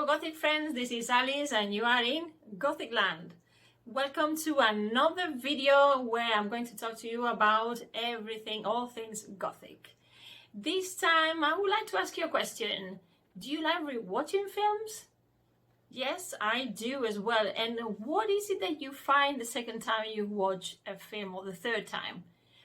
Hello Gothic friends, this is Alice and you are in Gothic Land. Welcome to another video where I'm going to talk to you about everything, all things Gothic. This time I would like to ask you a question. Do you like rewatching films? Yes, I do as well. And what is it that you find the second time you watch a film or the third time?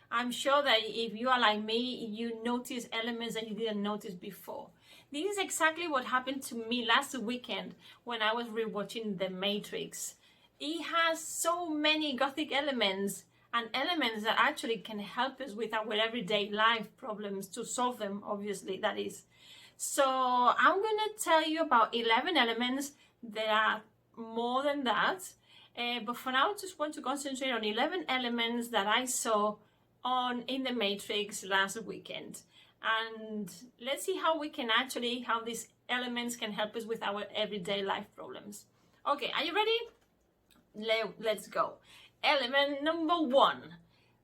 I'm sure that if you are like me, you notice elements that you didn't notice before. This is exactly what happened to me last weekend when I was rewatching The Matrix. It has so many Gothic elements and elements that actually can help us with our everyday life problems, to solve them, obviously, that is. So I'm going to tell you about 11 elements. There are more than that. But for now, I just want to concentrate on 11 elements that I saw in The Matrix last weekend. And let's see how these elements can help us with our everyday life problems. Okay, are you ready? Let's go. Element number 1,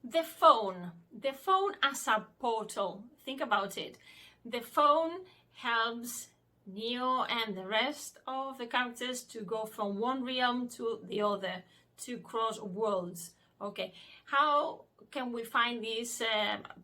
the phone. The phone as a portal. Think about it. The phone helps Neo and the rest of the characters to go from one realm to the other, to cross worlds. Okay, how can we find this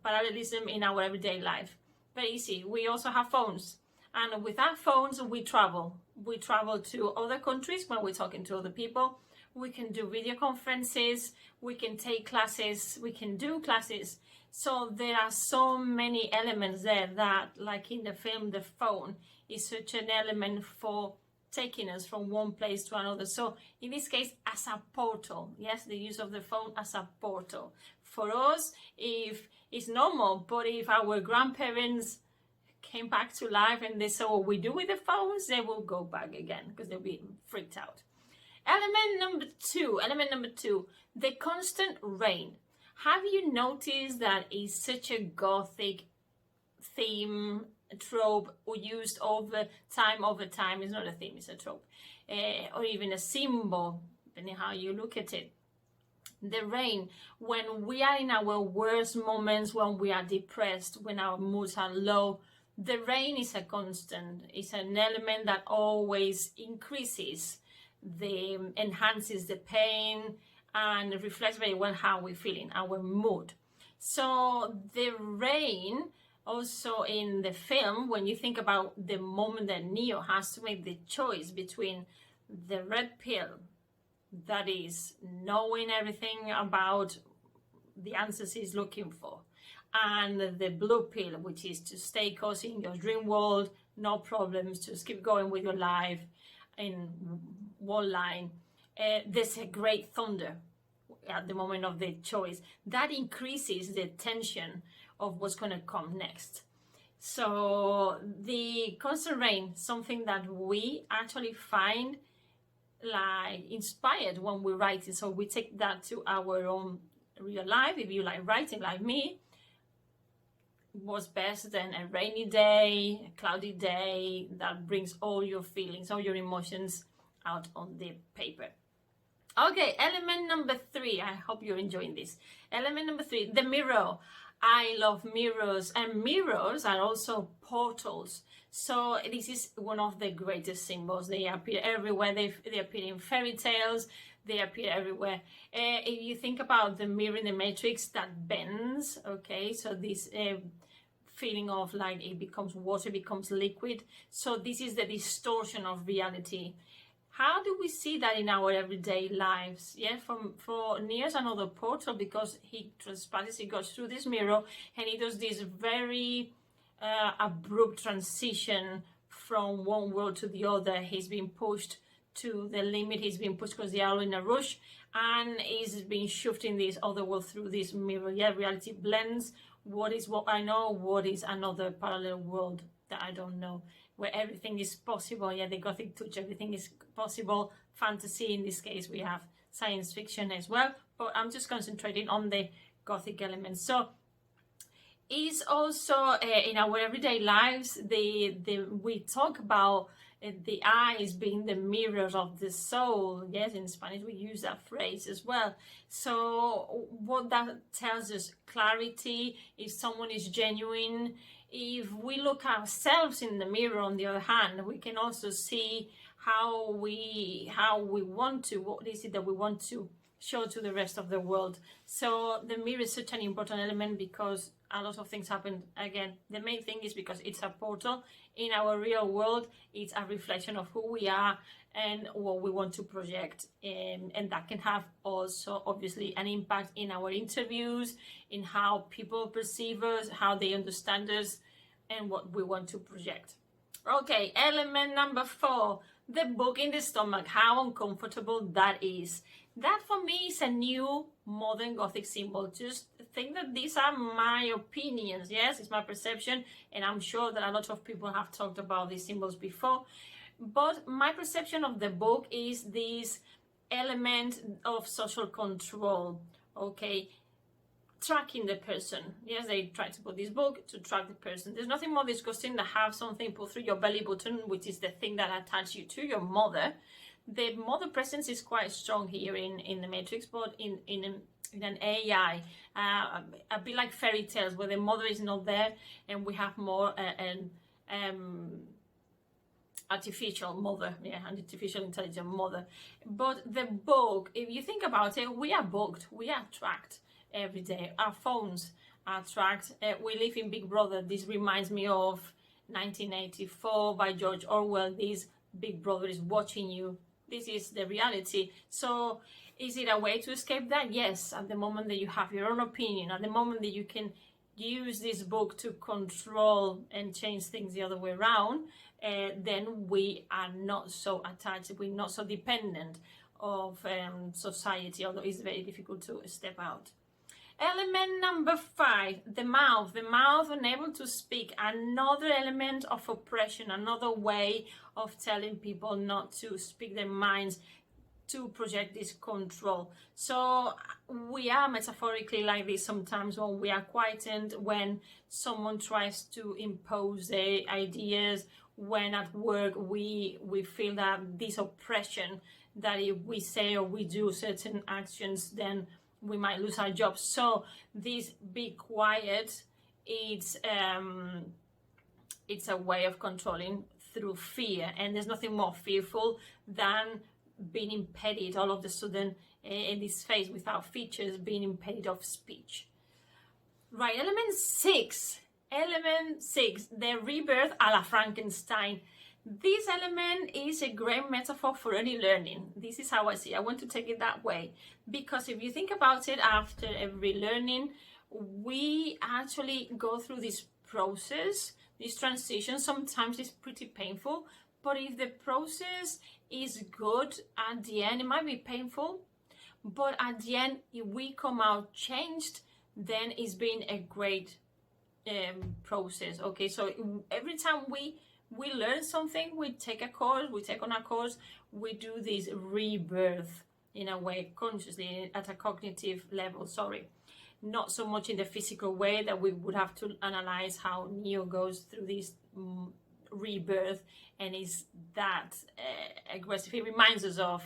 parallelism in our everyday life? Very easy. We also have phones, and with our phones we travel. We travel to other countries when we're talking to other people. We can do video conferences, we can take classes, we can do classes. So there are so many elements there that, like in the film, the phone is such an element for taking us from one place to another. So in this case, as a portal. Yes, the use of the phone as a portal. For us, if it's normal, but if our grandparents came back to life and they saw what we do with the phones, they will go back again because they'll be freaked out. Element number two, the constant rain. Have you noticed that it's such a Gothic theme, trope, or used over time? It's not a theme, it's a trope, or even a symbol, depending how you look at it. The rain, when we are in our worst moments, when we are depressed, when our moods are low, the rain is a constant. It's an element that always increases, enhances the pain, and reflects very well how we're feeling, our mood. So the rain, also in the film, when you think about the moment that Neo has to make the choice between the red pill, that is knowing everything about the answers he's looking for, and the blue pill, which is to stay cozy in your dream world, no problems, just keep going with your life in one line. There's a great thunder at the moment of the choice. That increases the tension of what's going to come next. So the constant rain, something that we actually find like inspired when we're writing. So we take that to our own real life. If you like writing like me, what's best than a rainy day, a cloudy day that brings all your feelings, all your emotions out on the paper. Okay, element number 3. I hope you're enjoying this. Element number 3, the mirror. I love mirrors, and mirrors are also portals. So this is one of the greatest symbols. They appear everywhere. They appear in fairy tales. They appear everywhere. If you think about the mirror in the Matrix that bends, okay, so this feeling of like it becomes water, becomes liquid. So this is the distortion of reality. How do we see that in our everyday lives? Yeah, for Neo's another portal, because he transpasses, he goes through this mirror, and he does this very abrupt transition from one world to the other. He's been pushed to the limit. He's been pushed because they are all in a rush, and he's been shoved in this other world through this mirror. Yeah, reality blends. What is what I know? What is another parallel world that I don't know? Where everything is possible. Yeah, the Gothic touch, everything is possible. Fantasy, in this case, we have science fiction as well, but I'm just concentrating on the Gothic elements. So it's also in our everyday lives, we talk about the eyes being the mirrors of the soul. Yes, in Spanish we use that phrase as well. So what that tells us, clarity, if someone is genuine, If we look ourselves in the mirror, on the other hand, we can also see how we want to, what is it that we want to show to the rest of the world. So the mirror is such an important element because a lot of things happen. Again, the main thing is because it's a portal in our real world. It's a reflection of who we are and what we want to project, and that can have also obviously an impact in our interviews, in how people perceive us, how they understand us, and what we want to project. Okay, element number 4, the book in the stomach, how uncomfortable that is. That for me is a new modern Gothic symbol. Just think that these are my opinions. Yes, it's my perception, and I'm sure that a lot of people have talked about these symbols before. But my perception of the book is this element of social control, okay? Tracking the person. Yes, they try to put this book to track the person. There's nothing more disgusting than have something put through your belly button, which is the thing that attaches you to your mother. The mother presence is quite strong here in the Matrix, but in an AI, a bit like fairy tales where the mother is not there, and we have more an artificial mother, an artificial intelligent mother. But the book, if you think about it, we are booked, we are tracked every day. Our phones are tracked. We live in Big Brother. This reminds me of 1984 by George Orwell. This Big Brother is watching you. This is the reality. So is it a way to escape that? Yes, at the moment that you have your own opinion, at the moment that you can use this book to control and change things the other way around, then we are not so attached, we're not so dependent of society, although it's very difficult to step out. Element number 5, the mouth. The mouth unable to speak. Another element of oppression, another way of telling people not to speak their minds, to project this control. So we are metaphorically like this sometimes when we are quietened, when someone tries to impose their ideas, when at work we feel that this oppression, that if we say or we do certain actions, then we might lose our jobs. So this be quiet, it's a way of controlling through fear, and there's nothing more fearful than being impeded all of a sudden in this phase without features, being impeded of speech. Right, element 6, the rebirth a la Frankenstein. This element is a great metaphor for early learning. This is how I see it. I want to take it that way, because if you think about it, after every learning, we actually go through this process, this transition. Sometimes it's pretty painful, but if the process is good, at the end, it might be painful, but at the end, if we come out changed, then it's been a great process. Okay, so every time we learn something, we take on a course, we do this rebirth in a way, consciously, at a cognitive level, not so much in the physical way that we would have to analyze how Neo goes through this rebirth and is that aggressive. It reminds us of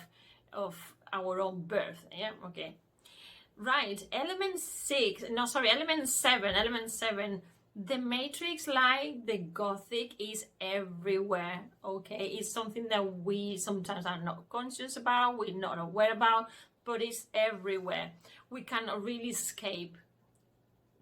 our own birth. Yeah, okay. Right, element 7. The Matrix, like the Gothic, is everywhere, okay? It's something that we sometimes are not conscious about, we're not aware about, but it's everywhere. We cannot really escape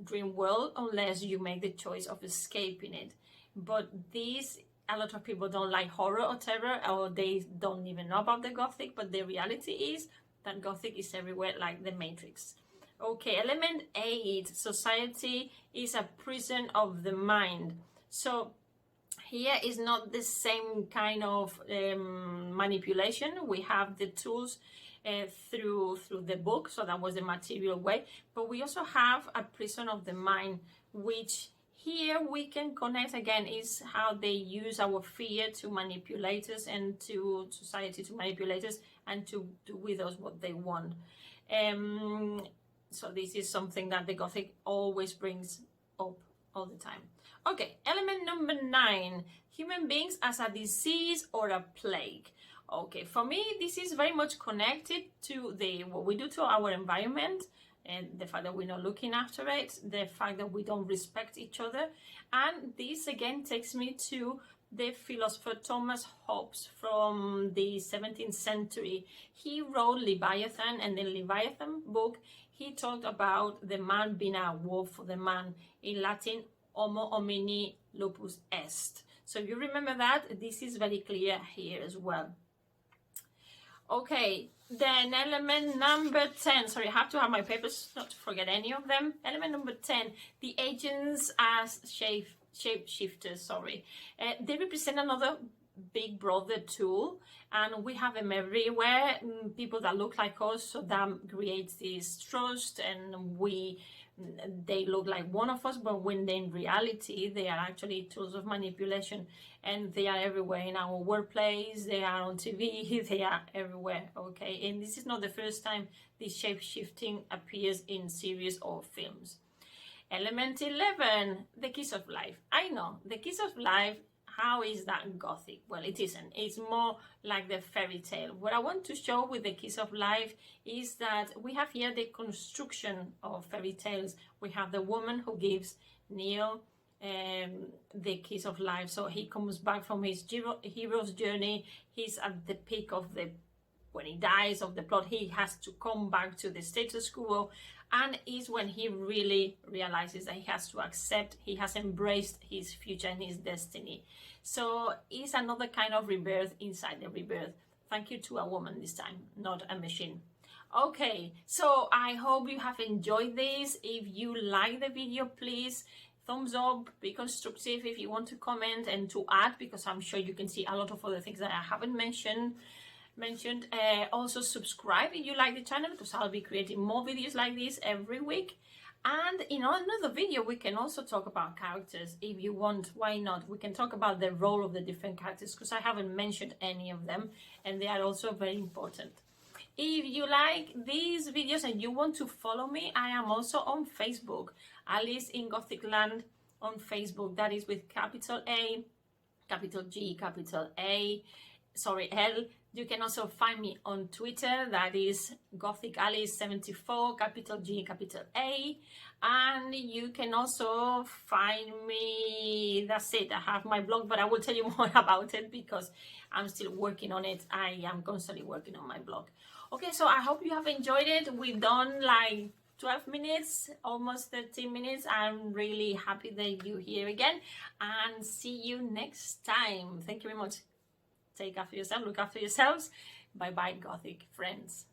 dream world unless you make the choice of escaping it. But this, a lot of people don't like horror or terror, or they don't even know about the Gothic, but the reality is that Gothic is everywhere, like the Matrix. Okay, element 8, society is a prison of the mind. So here is not the same kind of manipulation. We have the tools through the book, so that was the material way, but we also have a prison of the mind, which here we can connect again, is how they use our fear to manipulate us, and to society to manipulate us, and to do with us what they want. So this is something that the Gothic always brings up all the time. Okay, element number 9, human beings as a disease or a plague. Okay, for me, this is very much connected to what we do to our environment, and the fact that we're not looking after it, the fact that we don't respect each other. And this again takes me to the philosopher Thomas Hobbes from the 17th century. He wrote Leviathan, and the Leviathan book, he talked about the man being a wolf for the man. In Latin, homo homini lupus est. So if you remember that, this is very clear here as well. Okay, then element number 10. Sorry, I have to have my papers not to forget any of them. Element number 10, the agents as shapeshifters, sorry. They represent another big brother tool, and we have them everywhere. People that look like us, so that creates this trust, and they look like one of us, but when they, in reality, they are actually tools of manipulation, and they are everywhere in our workplace, they are on TV, they are everywhere, okay? And this is not the first time this shape-shifting appears in series or films. Element 11, the kiss of life. I know, the kiss of life, how is that Gothic? Well, it isn't. It's more like the fairy tale. What I want to show with the kiss of life is that we have here the construction of fairy tales. We have the woman who gives Neil the kiss of life. So he comes back from his hero's journey. He's at the peak of when he dies of the plot, he has to come back to the status quo, and is when he really realizes that he has to accept, he has embraced his future and his destiny. So it's another kind of rebirth inside the rebirth. Thank you to a woman this time, not a machine. Okay, so I hope you have enjoyed this. If you like the video, please thumbs up, be constructive if you want to comment and to add, because I'm sure you can see a lot of other things that I haven't mentioned. Also subscribe if you like the channel, because I'll be creating more videos like this every week. And in another video we can also talk about characters if you want. Why not? We can talk about the role of the different characters, because I haven't mentioned any of them, and they are also very important. If you like these videos and you want to follow me, I am also on Facebook, Alice in Gothic Land on Facebook. That is with capital A, capital G, capital A, sorry, L. You can also find me on Twitter, that is Gothic Alice 74, capital G, capital A. And you can also find me, that's it, I have my blog, but I will tell you more about it because I'm still working on it. I am constantly working on my blog. Okay, so I hope you have enjoyed it. We've done like 12 minutes, almost 13 minutes. I'm really happy that you're here again, and see you next time. Thank you very much. Take after yourself, look after yourselves. Bye bye, Gothic friends.